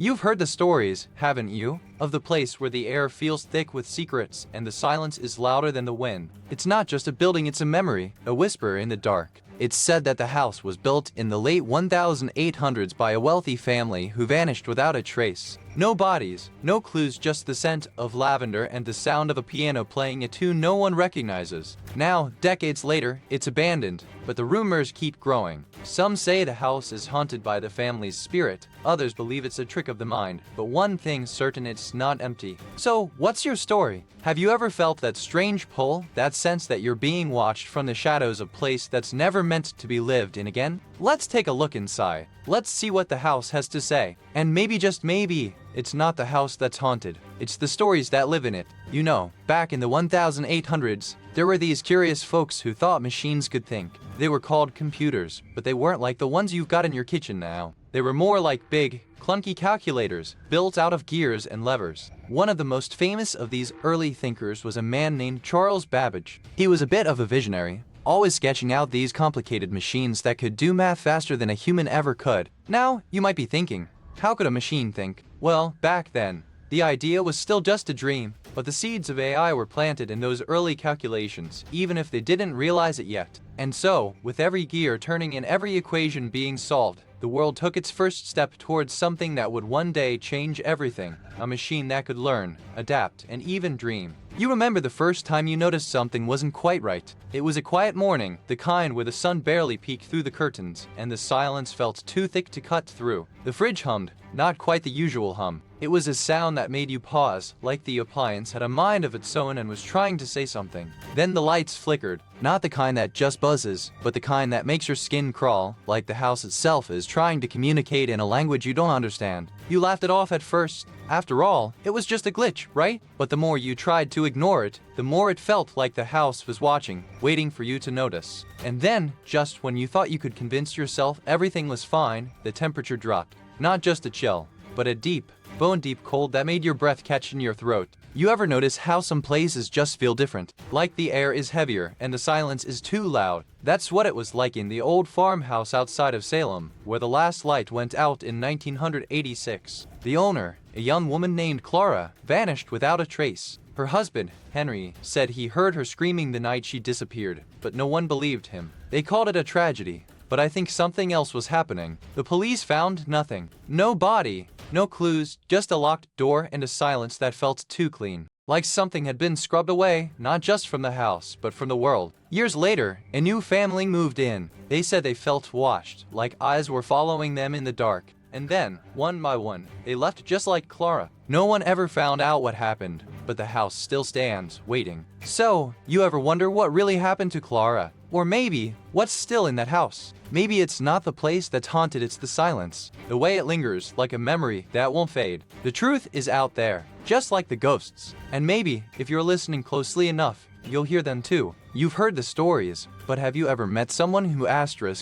You've heard the stories, haven't you? Of the place where the air feels thick with secrets and the silence is louder than the wind. It's not just a building, it's a memory, a whisper in the dark. It's said that the house was built in the late 1800s by a wealthy family who vanished without a trace. No bodies, no clues, just the scent of lavender and the sound of a piano playing a tune no one recognizes. Now, decades later, it's abandoned, but the rumors keep growing. Some say the house is haunted by the family's spirit, others believe it's a trick of the mind, but one thing's certain, it's not empty. So, what's your story? Have you ever felt that strange pull, that sense that you're being watched from the shadows of a place that's never meant to be lived in again? Let's take a look inside. Let's see what the house has to say. And maybe, just maybe, it's not the house that's haunted. It's the stories that live in it. You know, back in the 1800s, there were these curious folks who thought machines could think. They were called computers, but they weren't like the ones you've got in your kitchen now. They were more like big, clunky calculators, built out of gears and levers. One of the most famous of these early thinkers was a man named Charles Babbage. He was a bit of a visionary, always sketching out these complicated machines that could do math faster than a human ever could. Now, you might be thinking, how could a machine think? Well, back then, the idea was still just a dream, but the seeds of AI were planted in those early calculations, even if they didn't realize it yet. And so, with every gear turning and every equation being solved, the world took its first step towards something that would one day change everything. A machine that could learn, adapt, and even dream. You remember the first time you noticed something wasn't quite right. It was a quiet morning, the kind where the sun barely peeked through the curtains, and the silence felt too thick to cut through. The fridge hummed, not quite the usual hum. It was a sound that made you pause, like the appliance had a mind of its own and was trying to say something. Then the lights flickered, not the kind that just buzzes, but the kind that makes your skin crawl, like the house itself is trying to communicate in a language you don't understand. You laughed it off at first. After all, it was just a glitch, right? But the more you tried to ignore it, the more it felt like the house was watching, waiting for you to notice. And then, just when you thought you could convince yourself everything was fine, the temperature dropped. Not just a chill, but a deep, bone-deep cold that made your breath catch in your throat. You ever notice how some places just feel different? Like the air is heavier and the silence is too loud. That's what it was like in the old farmhouse outside of Salem, where the last light went out in 1986. The owner, a young woman named Clara, vanished without a trace. Her husband, Henry, said he heard her screaming the night she disappeared, but no one believed him. They called it a tragedy, but I think something else was happening. The police found nothing. No body, no clues, just a locked door and a silence that felt too clean. Like something had been scrubbed away, not just from the house, but from the world. Years later, a new family moved in. They said they felt watched, like eyes were following them in the dark. And then, one by one, they left just like Clara. No one ever found out what happened, but the house still stands, waiting. So, you ever wonder what really happened to Clara? Or maybe, what's still in that house? Maybe it's not the place that's haunted, it's the silence. The way it lingers, like a memory that won't fade. The truth is out there, just like the ghosts. And maybe, if you're listening closely enough, you'll hear them too. You've heard the stories, but have you ever met someone who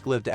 lived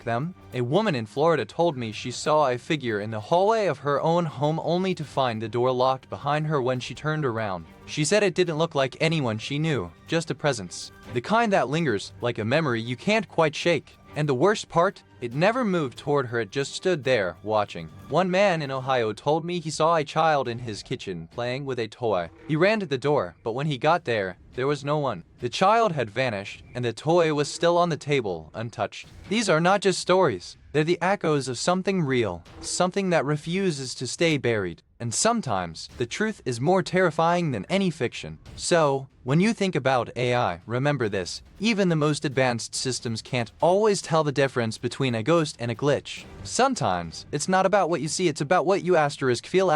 them? A woman in Florida told me she saw a figure in the hallway of her own home only to find the door locked behind her when she turned around. She said it didn't look like anyone she knew, just a presence. The kind that lingers, like a memory you can't quite shake. And the worst part? It never moved toward her, it just stood there, watching. One man in Ohio told me he saw a child in his kitchen playing with a toy. He ran to the door, but when he got there was no one. The child had vanished, and the toy was still on the table, untouched. These are not just stories. They're the echoes of something real, something that refuses to stay buried. And sometimes, the truth is more terrifying than any fiction. So, when you think about AI, remember this. Even the most advanced systems can't always tell the difference between a ghost and a glitch. Sometimes, it's not about what you see, it's about what you feel.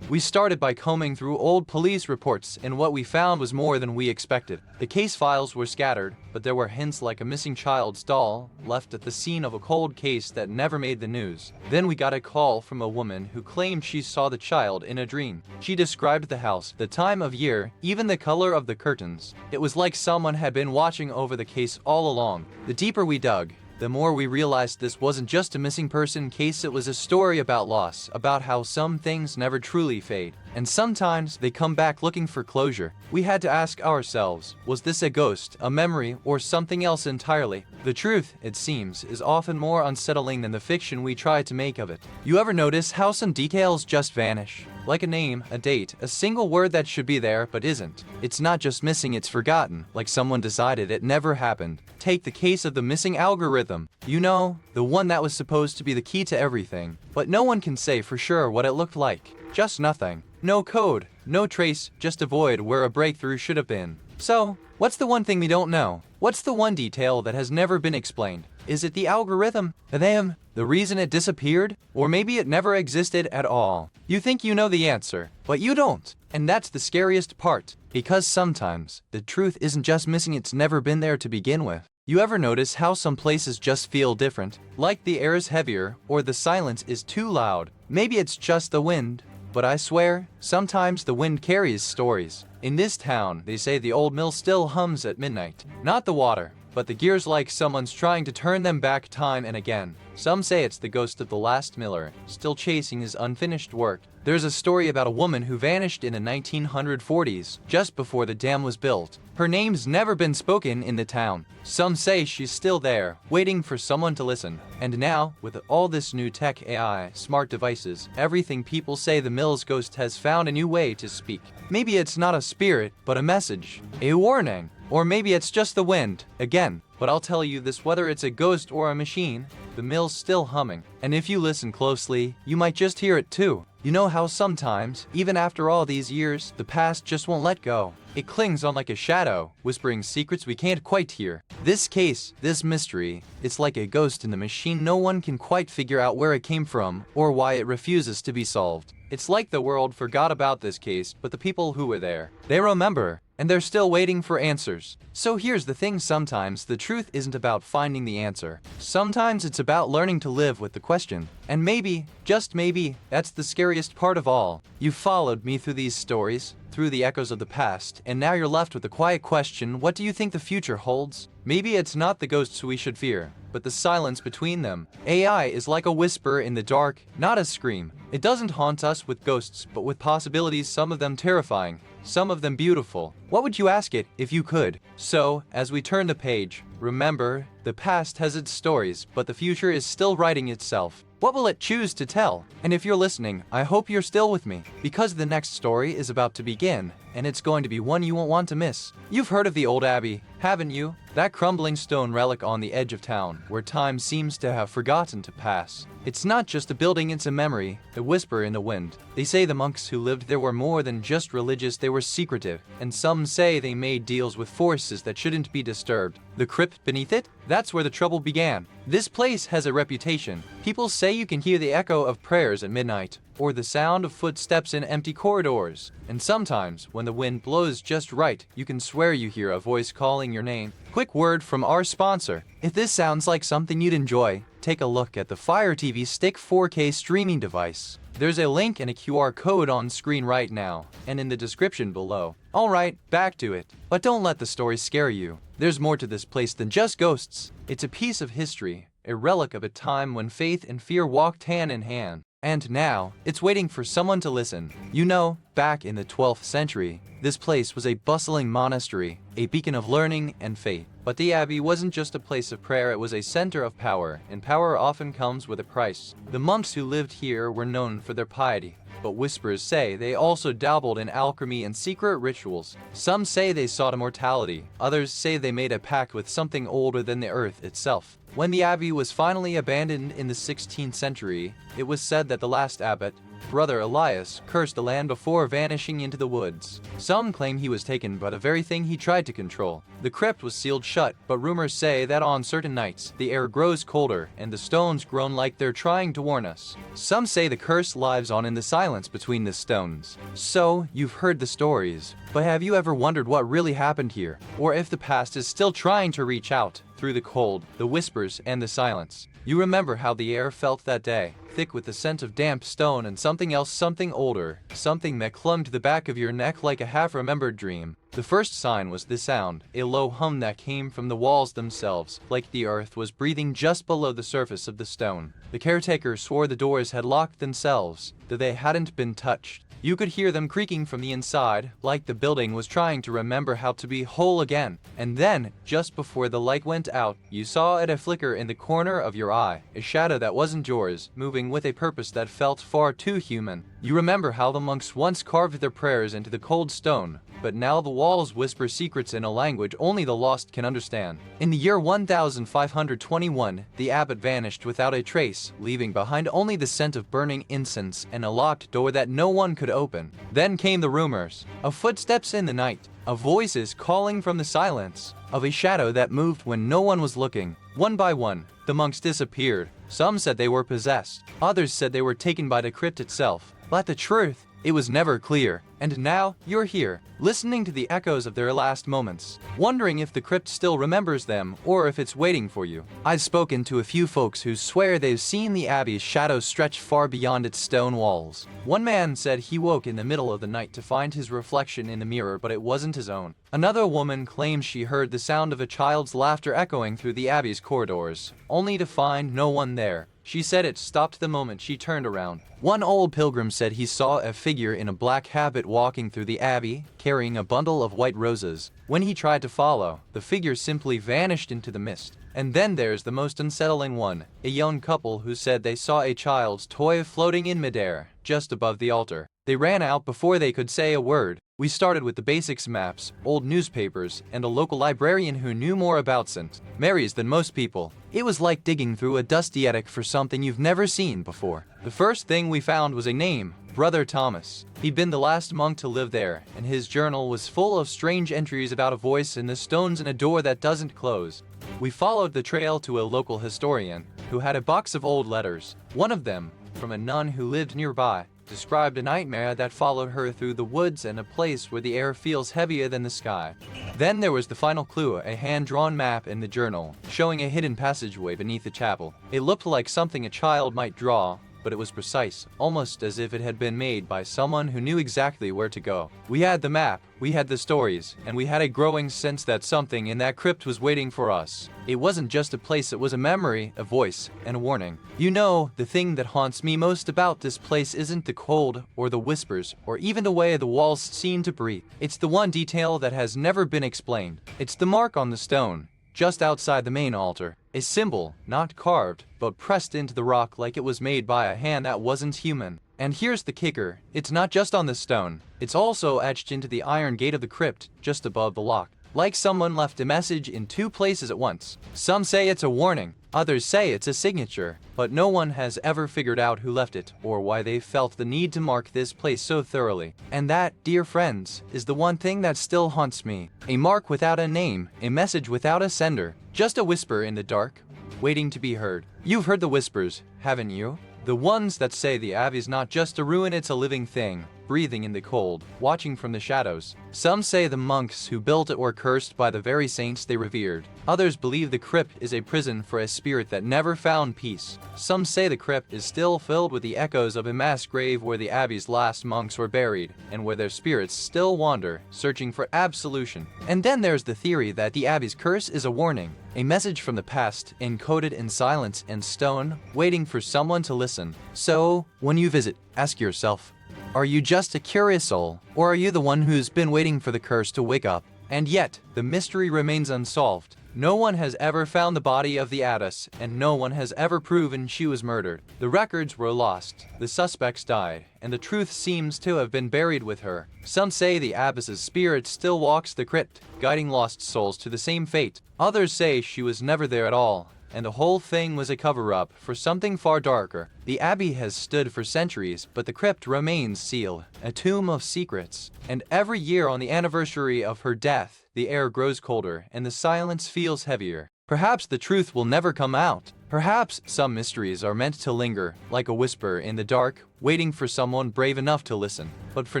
We started by combing through old police reports, and what we found was more than we expected. The case files were scattered, but there were hints like a missing child's doll left at the scene of a cold case that never made the news. Then we got a call from a woman who claimed she saw the child in a dream. She described the house, the time of year, even the color of the curtains. It was like someone had been watching over the case all along. The deeper we dug, the more we realized this wasn't just a missing person case, it was a story about loss, about how some things never truly fade, and sometimes they come back looking for closure. We had to ask ourselves, was this a ghost, a memory, or something else entirely? The truth, it seems, is often more unsettling than the fiction we try to make of it. You ever notice how some details just vanish? Like a name, a date, a single word that should be there but isn't. It's not just missing, it's forgotten, like someone decided it never happened. Take the case of the missing algorithm. You know, the one that was supposed to be the key to everything. But no one can say for sure what it looked like. Just nothing. No code, no trace, just a void where a breakthrough should have been. So, what's the one thing we don't know? What's the one detail that has never been explained? Is it the algorithm? The reason it disappeared? Or maybe it never existed at all? You think you know the answer, but you don't. And that's the scariest part, because sometimes the truth isn't just missing, it's never been there to begin with. You ever notice how some places just feel different? Like the air is heavier, or the silence is too loud. Maybe it's just the wind. But I swear, sometimes the wind carries stories. In this town, they say the old mill still hums at midnight. Not the water, but the gears, like someone's trying to turn them back time and again. Some say it's the ghost of the last miller, still chasing his unfinished work. There's a story about a woman who vanished in the 1940s, just before the dam was built. Her name's never been spoken in the town. Some say she's still there, waiting for someone to listen. And now, with all this new tech, AI, smart devices, everything, people say the mill's ghost has found a new way to speak. Maybe it's not a spirit, but a message, a warning. Or maybe it's just the wind, again. But I'll tell you this, whether it's a ghost or a machine, the mill's still humming. And if you listen closely, you might just hear it too. You know how sometimes, even after all these years, the past just won't let go. It clings on like a shadow, whispering secrets we can't quite hear. This case, this mystery, it's like a ghost in the machine. No one can quite figure out where it came from or why it refuses to be solved. It's like the world forgot about this case, but the people who were there, they remember. And they're still waiting for answers. So here's the thing, sometimes the truth isn't about finding the answer. Sometimes it's about learning to live with the question. And maybe, just maybe, that's the scariest part of all. You followed me through these stories, through the echoes of the past, and now you're left with the quiet question, what do you think the future holds? Maybe it's not the ghosts we should fear, but the silence between them. AI is like a whisper in the dark, not a scream. It doesn't haunt us with ghosts, but with possibilities, some of them terrifying, some of them beautiful. What would you ask it if you could? So, as we turn the page, remember, the past has its stories, but the future is still writing itself. What will it choose to tell? And if you're listening, I hope you're still with me, because the next story is about to begin, and it's going to be one you won't want to miss. You've heard of the old abbey, haven't you? That crumbling stone relic on the edge of town, where time seems to have forgotten to pass. It's not just a building, it's a memory, a whisper in the wind. They say the monks who lived there were more than just religious, they were secretive, and some say they made deals with forces that shouldn't be disturbed. The crypt beneath it? That's where the trouble began. This place has a reputation. People say you can hear the echo of prayers at midnight, or the sound of footsteps in empty corridors. And sometimes, when the wind blows just right, you can swear you hear a voice calling your name. Quick word from our sponsor. If this sounds like something you'd enjoy, take a look at the Fire TV Stick 4K streaming device. There's a link and a QR code on screen right now, and in the description below. Alright, back to it. But don't let the story scare you. There's more to this place than just ghosts. It's a piece of history, a relic of a time when faith and fear walked hand in hand. And now, it's waiting for someone to listen. You know, back in the 12th century, this place was a bustling monastery, a beacon of learning and faith. But the abbey wasn't just a place of prayer, it was a center of power, and power often comes with a price. The monks who lived here were known for their piety, but whispers say they also dabbled in alchemy and secret rituals. Some say they sought immortality, others say they made a pact with something older than the earth itself. When the abbey was finally abandoned in the 16th century, it was said that the last abbot, Brother Elias, cursed the land before vanishing into the woods. Some claim he was taken by the very thing he tried to control. The crypt was sealed shut, but rumors say that on certain nights, the air grows colder and the stones groan like they're trying to warn us. Some say the curse lives on in the silence between the stones. So, you've heard the stories, but have you ever wondered what really happened here? Or if the past is still trying to reach out through the cold, the whispers, and the silence? You remember how the air felt that day, thick with the scent of damp stone and something else, something older, something that clung to the back of your neck like a half-remembered dream. The first sign was the sound, a low hum that came from the walls themselves, like the earth was breathing just below the surface of the stone. The caretaker swore the doors had locked themselves, though they hadn't been touched. You could hear them creaking from the inside, like the building was trying to remember how to be whole again. And then, just before the light went out, you saw it a flicker in the corner of your eye, a shadow that wasn't yours, moving with a purpose that felt far too human. You remember how the monks once carved their prayers into the cold stone, but now the walls whisper secrets in a language only the lost can understand. In the year 1521, the abbot vanished without a trace, leaving behind only the scent of burning incense and a locked door that no one could open. Then came the rumors of footsteps in the night, of voices calling from the silence, of a shadow that moved when no one was looking. One by one, the monks disappeared. Some said they were possessed, others said they were taken by the crypt itself. But the truth, it was never clear. And now, you're here, listening to the echoes of their last moments, wondering if the crypt still remembers them or if it's waiting for you. I've spoken to a few folks who swear they've seen the abbey's shadow stretch far beyond its stone walls. One man said he woke in the middle of the night to find his reflection in the mirror, but it wasn't his own. Another woman claimed she heard the sound of a child's laughter echoing through the abbey's corridors, only to find no one there. She said it stopped the moment she turned around. One old pilgrim said he saw a figure in a black habit walking through the abbey, carrying a bundle of white roses. When he tried to follow, the figure simply vanished into the mist. And then there's the most unsettling one, a young couple who said they saw a child's toy floating in midair, just above the altar. They ran out before they could say a word. We started with the basics: maps, old newspapers, and a local librarian who knew more about St. Mary's than most people. It was like digging through a dusty attic for something you've never seen before. The first thing we found was a name, Brother Thomas. He'd been the last monk to live there, and his journal was full of strange entries about a voice in the stones and a door that doesn't close. We followed the trail to a local historian, who had a box of old letters. One of them, from a nun who lived nearby, described a nightmare that followed her through the woods and a place where the air feels heavier than the sky. Then there was the final clue, a hand-drawn map in the journal, showing a hidden passageway beneath the chapel. It looked like something a child might draw, but it was precise, almost as if it had been made by someone who knew exactly where to go. We had the map, we had the stories, and we had a growing sense that something in that crypt was waiting for us. It wasn't just a place, it was a memory, a voice, and a warning. You know, the thing that haunts me most about this place isn't the cold, or the whispers, or even the way the walls seem to breathe. It's the one detail that has never been explained. It's the mark on the stone, just outside the main altar. A symbol, not carved, but pressed into the rock like it was made by a hand that wasn't human. And here's the kicker, it's not just on the stone, it's also etched into the iron gate of the crypt, just above the lock. Like someone left a message in two places at once. Some say it's a warning, others say it's a signature, but no one has ever figured out who left it, or why they felt the need to mark this place so thoroughly. And that, dear friends, is the one thing that still haunts me. A mark without a name, a message without a sender, just a whisper in the dark, waiting to be heard. You've heard the whispers, haven't you? The ones that say the abbey's not just a ruin, it's a living thing, breathing in the cold, watching from the shadows. Some say the monks who built it were cursed by the very saints they revered. Others believe the crypt is a prison for a spirit that never found peace. Some say the crypt is still filled with the echoes of a mass grave where the abbey's last monks were buried, and where their spirits still wander, searching for absolution. And then there's the theory that the abbey's curse is a warning, a message from the past, encoded in silence and stone, waiting for someone to listen. So, when you visit, ask yourself, are you just a curious soul, or are you the one who's been waiting for the curse to wake up? And yet, the mystery remains unsolved. No one has ever found the body of the abbess, and no one has ever proven she was murdered. The records were lost, the suspects died, and the truth seems to have been buried with her. Some say the abbess's spirit still walks the crypt, guiding lost souls to the same fate. Others say she was never there at all, and the whole thing was a cover-up for something far darker. The abbey has stood for centuries, but the crypt remains sealed, a tomb of secrets. And every year on the anniversary of her death, the air grows colder and the silence feels heavier. Perhaps the truth will never come out. Perhaps some mysteries are meant to linger, like a whisper in the dark, waiting for someone brave enough to listen. But for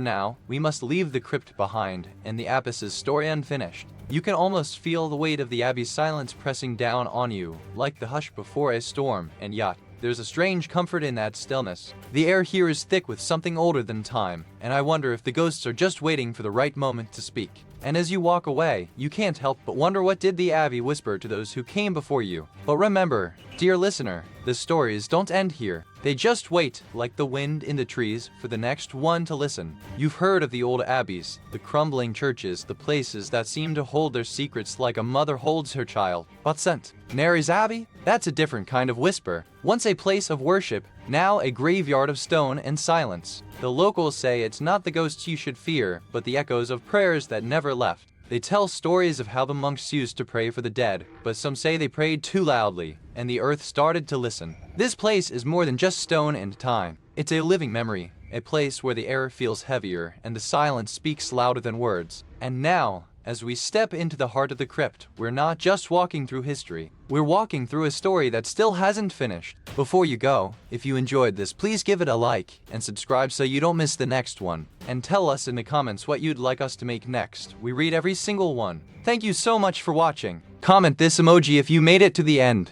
now, we must leave the crypt behind and the abbess's story unfinished. You can almost feel the weight of the abbey's silence pressing down on you, like the hush before a storm, and yet, there's a strange comfort in that stillness. The air here is thick with something older than time, and I wonder if the ghosts are just waiting for the right moment to speak. And as you walk away, you can't help but wonder, what did the Abbey whisper to those who came before you? But remember, dear listener, the stories don't end here. They just wait, like the wind in the trees, for the next one to listen. You've heard of the old abbeys, the crumbling churches, the places that seem to hold their secrets like a mother holds her child. But St. Mary's Abbey? That's a different kind of whisper. Once a place of worship, now a graveyard of stone and silence. The locals say it's not the ghosts you should fear, but the echoes of prayers that never left. They tell stories of how the monks used to pray for the dead, but some say they prayed too loudly, and the earth started to listen. This place is more than just stone and time. It's a living memory, a place where the air feels heavier and the silence speaks louder than words. And now, as we step into the heart of the crypt, we're not just walking through history. We're walking through a story that still hasn't finished. Before you go, if you enjoyed this, please give it a like and subscribe so you don't miss the next one. And tell us in the comments what you'd like us to make next. We read every single one. Thank you so much for watching. Comment this emoji if you made it to the end.